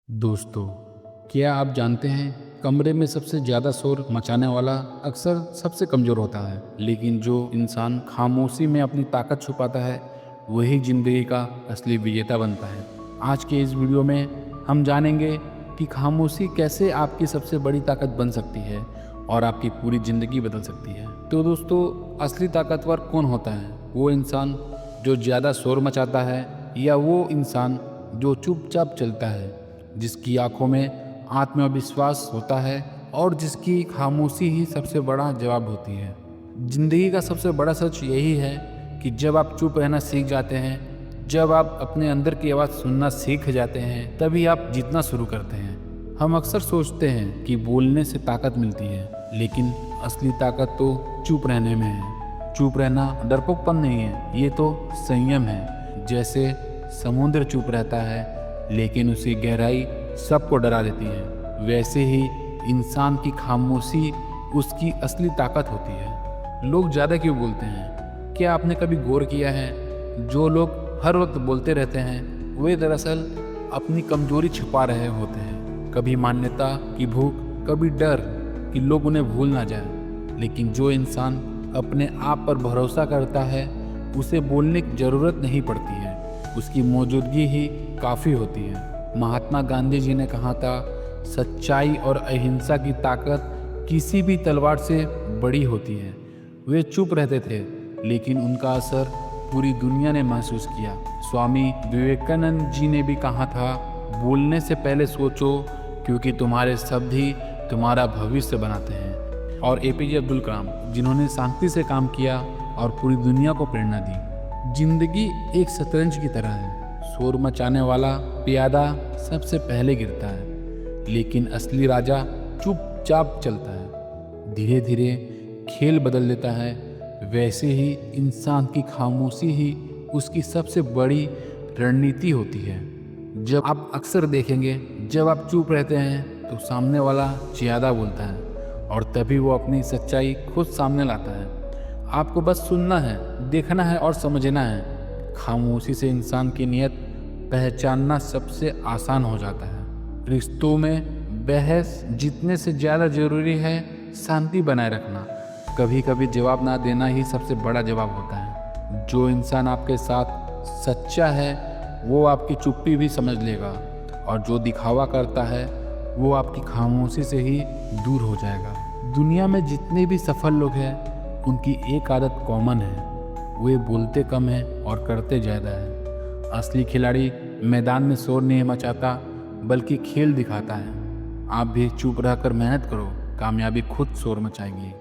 दोस्तों, क्या आप जानते हैं कमरे में सबसे ज़्यादा शोर मचाने वाला अक्सर सबसे कमज़ोर होता है, लेकिन जो इंसान खामोशी में अपनी ताकत छुपाता है वही ज़िंदगी का असली विजेता बनता है। आज के इस वीडियो में हम जानेंगे कि खामोशी कैसे आपकी सबसे बड़ी ताकत बन सकती है और आपकी पूरी ज़िंदगी बदल सकती है। तो दोस्तों, असली ताकतवर कौन होता है? वो इंसान जो ज़्यादा शोर मचाता है या वो इंसान जो चुपचाप चलता है, जिसकी आंखों में आत्मविश्वास होता है और जिसकी खामोशी ही सबसे बड़ा जवाब होती है। जिंदगी का सबसे बड़ा सच यही है कि जब आप चुप रहना सीख जाते हैं, जब आप अपने अंदर की आवाज़ सुनना सीख जाते हैं, तभी आप जीतना शुरू करते हैं। हम अक्सर सोचते हैं कि बोलने से ताकत मिलती है, लेकिन असली ताकत तो चुप रहने में है। चुप रहना डरपोकपन नहीं है, ये तो संयम है। जैसे समुद्र चुप रहता है लेकिन उसकी गहराई सबको डरा देती है, वैसे ही इंसान की खामोशी उसकी असली ताकत होती है। लोग ज़्यादा क्यों बोलते हैं? क्या आपने कभी गौर किया है, जो लोग हर वक्त बोलते रहते हैं वे दरअसल अपनी कमजोरी छुपा रहे होते हैं। कभी मान्यता की भूख, कभी डर कि लोग उन्हें भूल ना जाए। लेकिन जो इंसान अपने आप पर भरोसा करता है उसे बोलने की ज़रूरत नहीं पड़ती है, उसकी मौजूदगी ही काफ़ी होती है। महात्मा गांधी जी ने कहा था, सच्चाई और अहिंसा की ताकत किसी भी तलवार से बड़ी होती है। वे चुप रहते थे लेकिन उनका असर पूरी दुनिया ने महसूस किया। स्वामी विवेकानंद जी ने भी कहा था, बोलने से पहले सोचो, क्योंकि तुम्हारे शब्द ही तुम्हारा भविष्य बनाते हैं। और एपीजे अब्दुल कलाम, जिन्होंने शांति से काम किया और पूरी दुनिया को प्रेरणा दी। जिंदगी एक शतरंज की तरह है, शोर मचाने वाला प्यादा सबसे पहले गिरता है, लेकिन असली राजा चुपचाप चलता है। धीरे धीरे खेल बदल देता है। वैसे ही इंसान की खामोशी ही उसकी सबसे बड़ी रणनीति होती है। जब आप अक्सर देखेंगे, जब आप चुप रहते हैं तो सामने वाला ज़्यादा बोलता है और तभी वो अपनी सच्चाई खुद सामने लाता है। आपको बस सुनना है, देखना है और समझना है। खामोशी से इंसान की नीयत पहचानना सबसे आसान हो जाता है। रिश्तों में बहस जीतने से ज़्यादा ज़रूरी है शांति बनाए रखना। कभी कभी जवाब ना देना ही सबसे बड़ा जवाब होता है। जो इंसान आपके साथ सच्चा है वो आपकी चुप्पी भी समझ लेगा, और जो दिखावा करता है वो आपकी खामोशी से ही दूर हो जाएगा। दुनिया में जितने भी सफल लोग हैं उनकी एक आदत कॉमन है, वे बोलते कम हैं और करते ज़्यादा है। असली खिलाड़ी मैदान में शोर नहीं मचाता बल्कि खेल दिखाता है। आप भी चुप रहकर मेहनत करो, कामयाबी खुद शोर मचाएगी।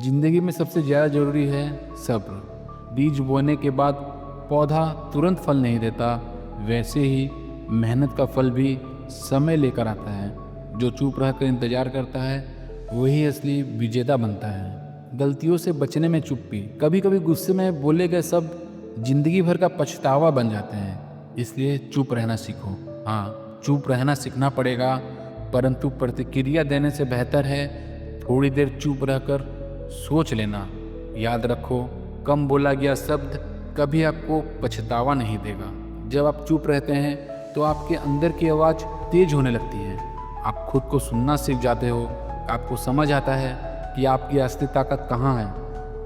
ज़िंदगी में सबसे ज़्यादा ज़रूरी है सब्र। बीज बोने के बाद पौधा तुरंत फल नहीं देता, वैसे ही मेहनत का फल भी समय लेकर आता है। जो चुप रहकर इंतज़ार करता है वही असली विजेता बनता है। गलतियों से बचने में चुप्पी, कभी कभी गुस्से में बोले गए शब्द जिंदगी भर का पछतावा बन जाते हैं। इसलिए चुप रहना सीखो। हाँ, चुप रहना सीखना पड़ेगा, परंतु प्रतिक्रिया देने से बेहतर है थोड़ी देर चुप रहकर सोच लेना। याद रखो, कम बोला गया शब्द कभी आपको पछतावा नहीं देगा। जब आप चुप रहते हैं तो आपके अंदर की आवाज़ तेज होने लगती है। आप खुद को सुनना सीख जाते हो। आपको समझ आता है कि आपकी असली ताकत कहाँ है,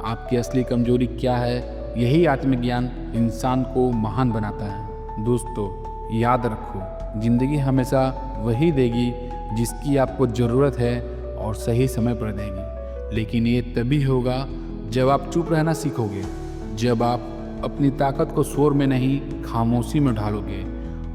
आपकी असली कमजोरी क्या है। यही आत्मज्ञान इंसान को महान बनाता है। दोस्तों, याद रखो, ज़िंदगी हमेशा वही देगी जिसकी आपको ज़रूरत है और सही समय पर देगी। लेकिन ये तभी होगा जब आप चुप रहना सीखोगे, जब आप अपनी ताकत को शोर में नहीं खामोशी में ढालोगे।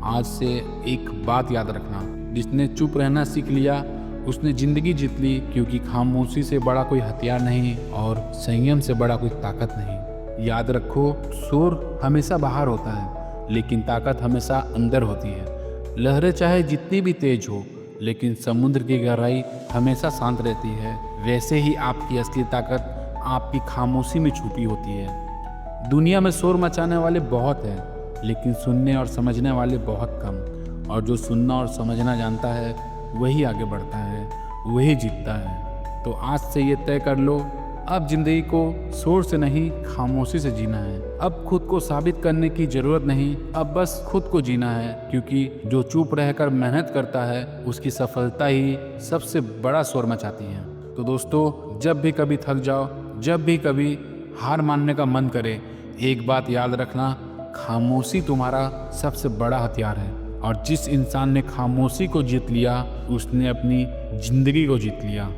आज से एक बात याद रखना, जिसने चुप रहना सीख लिया उसने ज़िंदगी जीत ली, क्योंकि खामोशी से बड़ा कोई हथियार नहीं और संयम से बड़ा कोई ताकत नहीं। याद रखो, शोर हमेशा बाहर होता है लेकिन ताकत हमेशा अंदर होती है। लहरें चाहे जितनी भी तेज हो, लेकिन समुद्र की गहराई हमेशा शांत रहती है। वैसे ही आपकी असली ताकत आपकी खामोशी में छुपी होती है। दुनिया में शोर मचाने वाले बहुत हैं, लेकिन सुनने और समझने वाले बहुत कम। और जो सुनना और समझना जानता है वही आगे बढ़ता है, वही जीतता है। तो आज से ये तय कर लो अब जिंदगी को शोर से नहीं, खामोशी से जीना है। अब खुद को साबित करने की जरूरत नहीं, अब बस खुद को जीना है, क्योंकि जो चुप रहकर मेहनत करता है उसकी सफलता ही सबसे बड़ा शोर मचाती है। तो दोस्तों, जब भी कभी थक जाओ, जब भी कभी हार मानने का मन करे, एक बात याद रखना, खामोशी तुम्हारा सबसे बड़ा हथियार है। और जिस इंसान ने खामोशी को जीत लिया, उसने अपनी जिंदगी को जीत लिया।